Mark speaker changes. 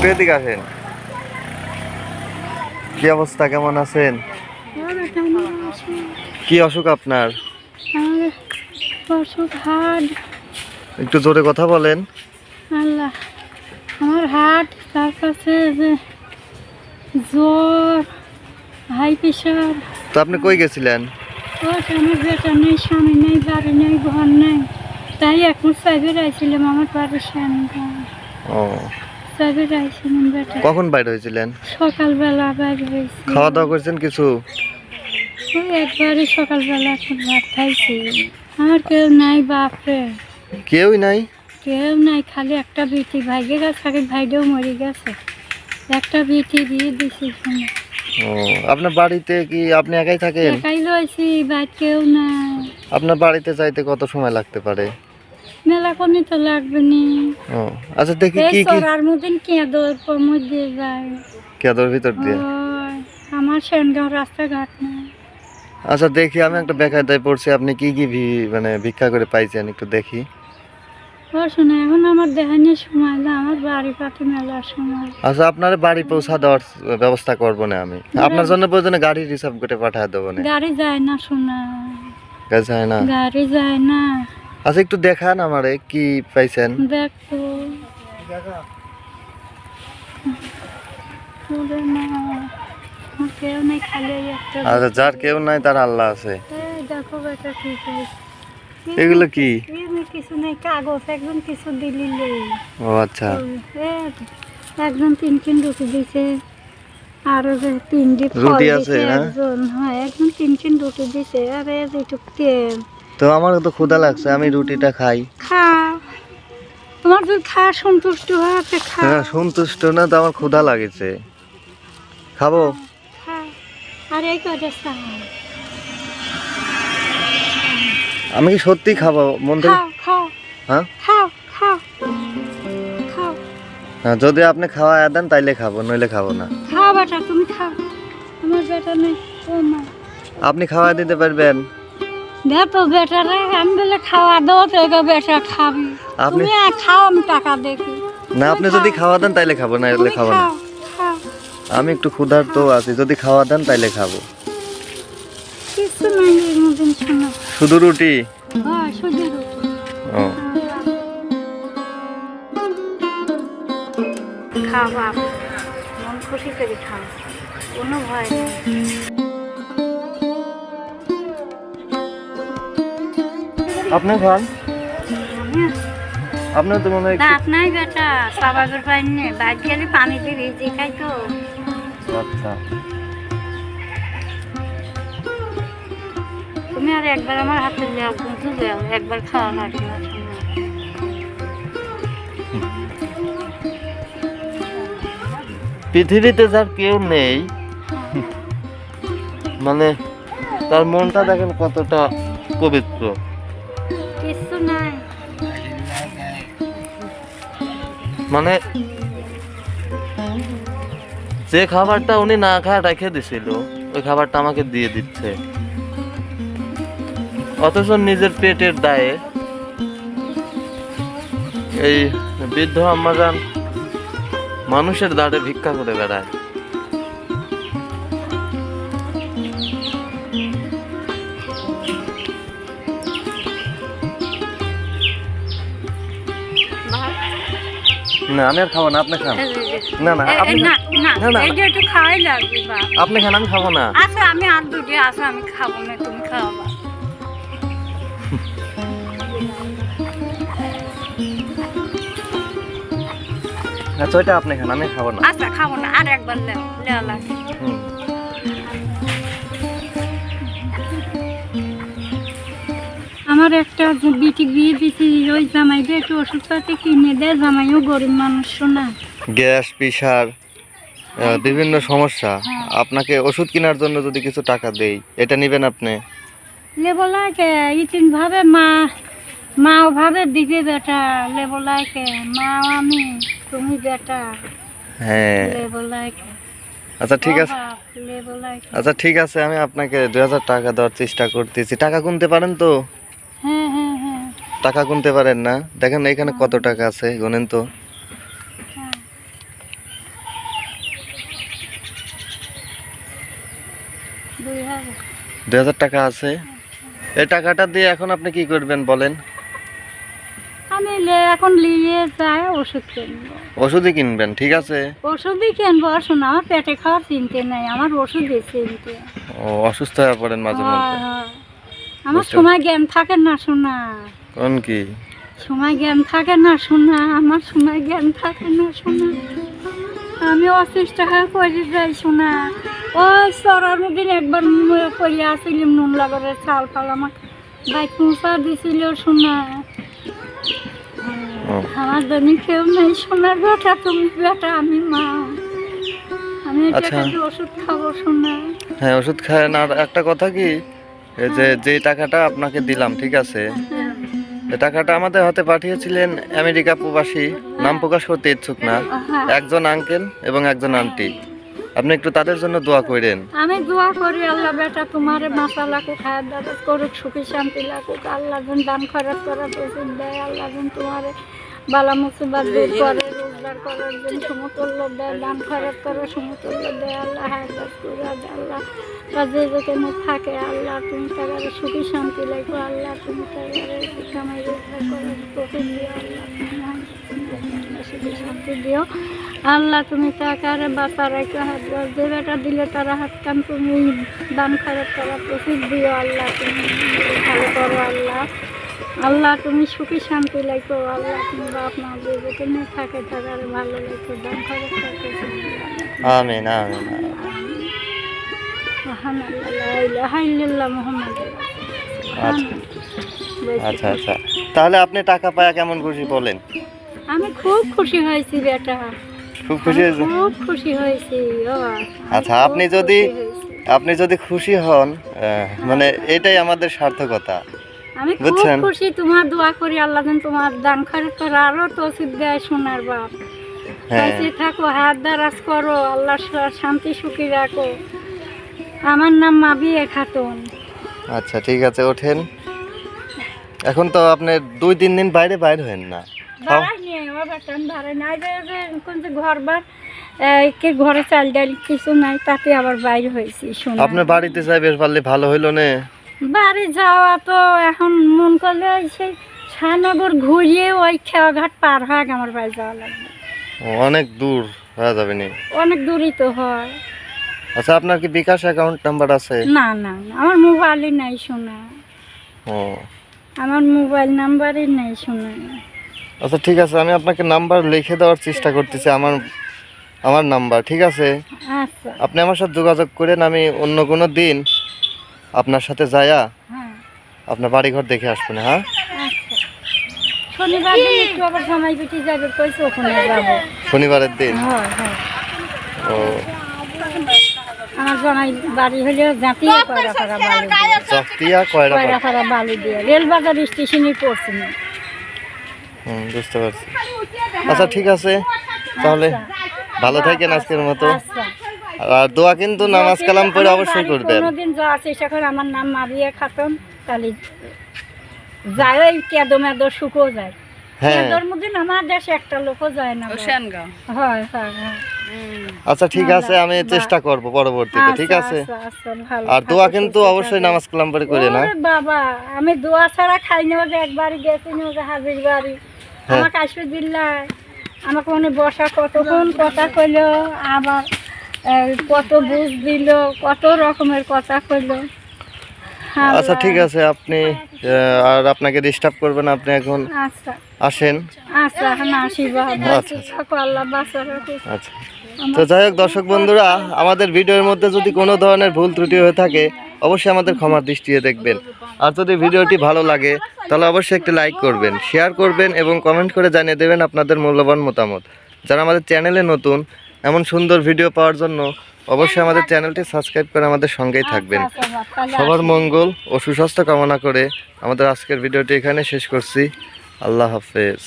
Speaker 1: একটু এদিকে আসেন। কি অবস্থা, কেমন আছেন? কি অসুখ আপনার?
Speaker 2: অসুখ হার্ট।
Speaker 1: একটু জোরে কথা বলেন।
Speaker 2: আল্লাহ, আমার হার্ট, তার কাছে যে জ্বর, হাই প্রেশার।
Speaker 1: তো আপনি কই গেছিলেন?
Speaker 2: আমার বেটা নেই, স্বামী নেই, বাড়ি নেই, ঘর নেই, তাই এখন সাইবের আইছিলাম আমার বাড়ির সামনে।
Speaker 1: ও,
Speaker 2: সাইবের আইছিলাম বেটা।
Speaker 1: কখন বাইরে হয়েছিলেন?
Speaker 2: সকালবেলা বাইরে হয়েছি।
Speaker 1: খাওয়া দাওয়া করছেন কিছু?
Speaker 2: ওই একবারই সকালবেলা এখন ভাত খাইছি। আমার কেউ নাই বাপরে,
Speaker 1: কেউই নাই?
Speaker 2: কেউ নাই, খালি একটা বিটি ভাইগে গেছে, আগে ভাইটাও মরে গেছে, একটা বিটি দিয়ে দিছি।
Speaker 1: ও, আপনার বাড়িতে কি আপনি একাই থাকেন?
Speaker 2: একাই রয়েছি, বাইর কেউ নাই।
Speaker 1: আপনার বাড়িতে যাইতে কত সময় লাগতে পারে?
Speaker 2: মেলা কোনি তো লাগবে নি।
Speaker 1: ও আচ্ছা, দেখি
Speaker 2: এই
Speaker 1: কি কি
Speaker 2: সরার মতন কেঁদোর মধ্যে যায়।
Speaker 1: কেদর ভিতর দিয়ে।
Speaker 2: ওই, আমার সেনগাঁও রাস্তাঘাট নাই।
Speaker 1: আচ্ছা দেখি, আমি একটা বেকায়দায় পড়ছি, আপনি কি কি মানে ভিক্ষা করে পাইছেন একটু দেখি।
Speaker 2: ও শোনা, এখন আমার দেখানোর সময় না, আমার বাড়ি পাতে মেলার সময়।
Speaker 1: আচ্ছা, আপনার বাড়ি পৌঁছা দেওয়ার ব্যবস্থা করবো না আমি, আপনার জন্য প্রয়োজনে গাড়ি রিজার্ভ করে পাঠিয়ে দেবো না।
Speaker 2: গাড়ি যায় না শোনা,
Speaker 1: গাড়ি যায় না?
Speaker 2: গাড়ি যায় না।
Speaker 1: আচ্ছা একটু দেখান আমারে কি পাইছেন।
Speaker 2: দেখো ওরে মা, আমার কেউ নেই, খালি এই একটা।
Speaker 1: আচ্ছা, যার কেউ নাই তার আল্লাহ আছে।
Speaker 2: এই দেখো বেটা কি পাইছে।
Speaker 1: এগুলো কি?
Speaker 2: এমনি কিছু নেই, কাগজ একজন কিছু দিলিলে।
Speaker 1: ও আচ্ছা,
Speaker 2: একজন 3 রুটি দিছে, আরো যে 3 ফল
Speaker 1: রুটি
Speaker 2: দিছে
Speaker 1: আছে না?
Speaker 2: একজন। হ্যাঁ, একজন 3 রুটি দিছে, আর এই যেটুক তেল।
Speaker 1: তো আমার তো ক্ষুধা লাগছে, আমি রুটিটা খাই।
Speaker 2: খা, তোমার যদি খা সন্তুষ্ট হয় তো খা।
Speaker 1: হ্যাঁ, সন্তুষ্ট না তো, আমার ক্ষুধা লাগেছে, খাবো।
Speaker 2: খা, আর এই কয়টা চা।
Speaker 1: আমি কি সত্যি খাবো মন থেকে?
Speaker 2: খাও খাও
Speaker 1: হ্যাঁ
Speaker 2: খাও খাও খাও।
Speaker 1: হ্যাঁ, যদি আপনি খাওয়া দেন তাইলে খাবো, নইলে খাবো না।
Speaker 2: খাও বেটা, তুমি খাও, আমার বেটা নেই। ও মা,
Speaker 1: আপনি খাওয়া দিতে পারবেন?
Speaker 2: দেখো বেটারে আমি বলে খাওয়া দাও তো, বেটা খাবি।
Speaker 1: আপনি
Speaker 2: তুমি খাও, আমি টাকা দেখি।
Speaker 1: না, আপনি যদি খাওয়া দেন তাইলে খাবো, না এলে খাবো না।
Speaker 2: খাও খাও,
Speaker 1: আমি একটু ক্ষুধার্ত আছি, যদি খাওয়া দেন তাইলে খাবো।
Speaker 2: কিছু নাই এর মধ্যে শোনো।
Speaker 1: শুধু রুটি?
Speaker 2: হ্যাঁ, শুধু রুটি।
Speaker 1: ও,
Speaker 2: খাও বাপ, মন খুশি করে খাও, কোনো ভয় নেই।
Speaker 1: আপনি খান। আপনার তো মনে হয়
Speaker 2: দাঁত নাই বেটা, সবাইকে পাইনি, বাইর গেলে পানি দিয়ে ভিজে খাই তো।
Speaker 1: আচ্ছা,
Speaker 2: তুমি আর একবার আমার হাতে যাও, বুঝু যাও, একবার খাওয়া লাগবে না।
Speaker 1: পৃথিবীতে যার কেউ নেই, মানে তার মনটা দেখেন কতটা পবিত্র।
Speaker 2: কিছু নাই।
Speaker 1: মানে যে খাবারটা উনি না খায় রেখে দিছিল, ওই খাবারটা আমাকে দিয়ে দিচ্ছে, অথচ নিজের পেটের দায়ে এই বৃদ্ধ আম্মাজান মানুষের দাঁড়ে ভিক্ষা করে বেড়ায়। না, আমি আর খাবো না, আপনি খান। না না, আপনি
Speaker 2: না না,
Speaker 1: না, না।
Speaker 2: এইটা একটু খাওয়াই লাগবে বা।
Speaker 1: আপনি খান, আমি খাবো না।
Speaker 2: আচ্ছা, আমি আর দুটি আছে, আমি খাবো না, তুমি খাওয়াবা।
Speaker 1: আচ্ছা, ওইটা আপনি খান, আমি খাবো না।
Speaker 2: আচ্ছা, খাবো না, আর একবার লেওয়া লাগে।
Speaker 1: হুম।
Speaker 2: আমার একটা বিটি বিয়ে দিছি, ওই জামাইকে একটু ওষুধপাতি কিনে দেয়, জামাইও গরিব মানুষ না।
Speaker 1: গ্যাস, প্রেসার, বিভিন্ন সমস্যা, আপনাকে ওষুধ কেনার জন্য যদি কিছু টাকা দেই, এটা নেবেন আপনি?
Speaker 2: লেবো লাগে ইতিন ভাবে, মাও ভাবে দিবে বেটা, লেবো লাগে মাও আমি, তুমি বেটা,
Speaker 1: হ্যাঁ,
Speaker 2: লেবো লাগে।
Speaker 1: আচ্ছা ঠিক আছে।
Speaker 2: লেবো লাগে।
Speaker 1: আচ্ছা ঠিক আছে, আমি আপনাকে 2000 টাকা দেওয়ার চেষ্টা করতেছি। টাকা গুনতে পারেন তো?
Speaker 2: হ্যাঁ হ্যাঁ হ্যাঁ
Speaker 1: টাকা গুনতে পারেন না? দেখেন এখানে কত টাকা আছে, গুনেন তো।
Speaker 2: হ্যাঁ। 2000
Speaker 1: 2000 টাকা আছে। এই টাকাটা দিয়ে এখন আপনি কি করবেন বলেন?
Speaker 2: আমি এখন নিয়ে যাই ওষুধ কিনবো।
Speaker 1: ওষুধই কিনবেন, ঠিক আছে।
Speaker 2: ওষুধই কিনবো, শোনা আমার পেটে খাওয়ার চিনতে নাই, আমার ওষুধই চিনতে।
Speaker 1: ও, অসুস্থ হয়ে পড়েন মাঝে মধ্যে।
Speaker 2: আমার
Speaker 1: বুঝতে-
Speaker 2: সময় জ্ঞান থাকে না শোনা,
Speaker 1: কোন কি?
Speaker 2: সময় জ্ঞান থাকে না শোনা, আমার সময় জ্ঞান থাকে না শোনা। আমি অসুস্থ হয়ে পড়ে যাই শোনা। ওই চড়ানোর দিন একবার পড়ে আসছিলাম, নুন লাগারে চাল ফাল আমাকে বাইক পৌঁছা দিছিল শোনা।
Speaker 1: ও,
Speaker 2: আমার জন্য কেউ নেই সোনার বেটা, তুমি বেটা, আমি মা। আমি
Speaker 1: আচ্ছা।
Speaker 2: টাকা দিয়ে ওষুধ খাবো শোনা।
Speaker 1: হ্যাঁ, ওষুধ খায় না। আর একটা কথা কি, এই যে টাকাটা আপনাকে দিলাম, ঠিক আছে, এই টাকাটা আমাদের হাতে পাঠিয়েছিলেন আমেরিকা প্রবাসী, নাম প্রকাশ করতে ইচ্ছুক না,
Speaker 2: হ্যাঁ,
Speaker 1: একজন আঙ্কেল এবং একজন আন্টি। আপনি একটু তাদের জন্য দোয়া করেন।
Speaker 2: আমি দোয়া করি আল্লাহ বেটা তোমার মাসা লাগুক, হায়াত দারাজ করুক, সুখী শান্তি লাগুক। আল্লাহ যেন দান খরচ করার প্রচুর দেয়, আল্লাহ যেন তোমার বালা মুসিবত দূর করে, রোজগার করার জন্য সমতুল্য দেয়, দান খরচ করার সমতুল্য দেয়। আল্লাহ হায়াত দারাজ করে আল্লাহ বা যে যেখানে থাকে, আল্লাহ তুমি তাদের সুখী শান্তি লাগো, আল্লাহ তুমি তাদের কামাই রোজগার করার প্রচুর দিও, আল্লাহ তুমি সুখী শান্তি দিও। আল্লাহ তুমি তাকে বাঁচা রাখো, হাত যে বেটা দিলে তারা হাত কান তুমি দান খরচ করা প্রফিট দিও। আল্লাহ তুমি ভালো করো, আল্লাহ আল্লাহ তুমি সুখী শান্তি লাগো, আল্লাহ তুমি বাপ মা যে যেখানে থাকে তাদের ভালো লাগো, দান খরচ করতে
Speaker 1: আমিন আমিন। আচ্ছা আচ্ছা, তাহলে আপনি টাকা পায়া কেমন খুশি বলেন?
Speaker 2: আমি খুব খুশি হয়েছি বেটা,
Speaker 1: খুব খুশি
Speaker 2: আমি
Speaker 1: হয়েছে?
Speaker 2: খুব খুশি হয়েছি বাবা।
Speaker 1: আচ্ছা,
Speaker 2: খুব
Speaker 1: আপনি
Speaker 2: খুশি
Speaker 1: যদি
Speaker 2: হয়েছি।
Speaker 1: আপনি যদি খুশি হন, মানে এটাই আমাদের সার্থকতা।
Speaker 2: আমি খুব
Speaker 1: বুঝছেন?
Speaker 2: খুশি, তোমার দোয়া করি আল্লাহ যেন তোমার দান খরচ করে আরো তৌফিক দেয় সোনার বাপ।
Speaker 1: হ্যাঁ,
Speaker 2: বেঁচে থাকো, হাত দারাজ করো, আল্লাহ শান্তি সুখী রাখো। আমার নাম মাবিয়া খাতুন।
Speaker 1: আচ্ছা ঠিক আছে, ওঠেন। এখন তো আপনি 2-3 দিন বাইরে বাইরে হন না।
Speaker 2: ভাড়াই নিয়ে বাবাটান ভাড়াই নাই, যে কোন যে ঘর বার কে ঘরে চাল ডাল কিছু নাই, তাতে আবার বাইরে হয়েছি শোনা।
Speaker 1: আপনার বাড়িতে যাইবে পারলে ভালো হইলো না?
Speaker 2: বাড়ি যাওয়া তো এখন মন করলে সেই শাহনগর ঘুরিয়ে ওই খেয়াঘাট পার হয়ে আমার বাড়ি যাওয়া লাগবে।
Speaker 1: ও, অনেক দূর হয়ে যাবে নি?
Speaker 2: অনেক দূরই তো হয়।
Speaker 1: আচ্ছা, আপনার কি বিকাশ অ্যাকাউন্ট নাম্বার আছে?
Speaker 2: না না না, আমার মোবাইলই নাই শোনা,
Speaker 1: ও
Speaker 2: আমার মোবাইল নাম্বারই নাই শোনা।
Speaker 1: আচ্ছা ঠিক আছে, আমি আপনাকে নাম্বার লিখে দেওয়ার চেষ্টা করতেছি, আমার নাম্বার, ঠিক আছে?
Speaker 2: আচ্ছা
Speaker 1: আপনি আমার সাথে যোগাযোগ করেন, আমি অন্য কোনো দিন আপনার সাথে যায়া
Speaker 2: হ্যাঁ,
Speaker 1: আপনার বাড়িঘর দেখে আসবেন। হ্যাঁ,
Speaker 2: আচ্ছা শনিবার দিন একটু আবার জামাই বেটি যাবে কইছে, ওখানে যাবো।
Speaker 1: শনিবারের দিন?
Speaker 2: হ্যাঁ হ্যাঁ,
Speaker 1: ও,
Speaker 2: আমার জামাই বাড়ি হলেও জাতীয় কয়রাপাড়া বালু দিয়ে,
Speaker 1: চকরিয়া কয়রা?
Speaker 2: কয়রাপাড়া বালু দিয়ে রেলবাজার স্টেশনে পড়ছি না।
Speaker 1: বুঝতে পারছি। আচ্ছা ঠিক আছে, তাহলে ভালো থাকেন আজকের মতো।
Speaker 2: আচ্ছা,
Speaker 1: আর দোয়া কিন্তু নামাজ কালাম পড়ে অবশ্যই করবেন।
Speaker 2: কোনোদিন যাওয়ার চেষ্টা করে, আমার নাম মাবিয়া খাতুন, তাহলে যায় ওই কেদো মেদো শুকো যায়।
Speaker 1: হ্যাঁ,
Speaker 2: কেদোর মধ্যে আমার দেশে একটা লোকও যায় না। হয় হয় হয়।
Speaker 1: আচ্ছা ঠিক আছে, আমি চেষ্টা করব পরবর্তীতে, ঠিক আছে?
Speaker 2: আচ্ছা, আচ্ছা, ভালো
Speaker 1: আর দোয়া
Speaker 2: থাকো,
Speaker 1: কিন্তু
Speaker 2: সুস্থ
Speaker 1: অবশ্যই
Speaker 2: থাকো।
Speaker 1: নামাজ কালাম পড়ে করে না।
Speaker 2: ওরে বাবা, আমি দোয়া ছাড়া খাই না, যে একবারই গেছি না, যে হাজির বাড়ি
Speaker 1: হ্যাঁ।
Speaker 2: আমাকে আসবে দিল্লায়, আমাকে মনে বসা কতক্ষণ কথা কইলো, আবার কত বুঝ দিল, কত রকমের কথা কইলো।
Speaker 1: আচ্ছা ঠিক আছে, আপনি আর আপনাকে ডিস্টার্ব করবেন, আপনি এখন
Speaker 2: আচ্ছা
Speaker 1: আসেন।
Speaker 2: আচ্ছা, এখন আশীর্বাদ
Speaker 1: আচ্ছা।
Speaker 2: থাকো, আল্লাহ বাঁচা রাখো।
Speaker 1: আচ্ছা, তো যাই হোক দর্শক বন্ধুরা, আমাদের ভিডিওর মধ্যে যদি কোনো ধরনের ভুল ত্রুটি হয়ে থাকে অবশ্যই আমাদের ক্ষমার দৃষ্টিতে দেখবেন। আর যদি ভিডিওটি ভালো লাগে তাহলে অবশ্যই একটি লাইক করবেন, শেয়ার করবেন এবং কমেন্ট করে জানিয়ে দেবেন আপনাদের মূল্যবান মতামত। যারা আমাদের চ্যানেলে নতুন, এমন সুন্দর ভিডিও পাওয়ার জন্য অবশ্যই আমাদের চ্যানেলটি সাবস্ক্রাইব করে আমাদের সঙ্গেই থাকবেন।
Speaker 2: আচ্ছা, বাপ, তাহলে
Speaker 1: সবার মঙ্গল ও সুস্বাস্থ্য কামনা করে আমাদের আজকের ভিডিওটি এখানে শেষ করছি। আল্লাহ হাফেজ।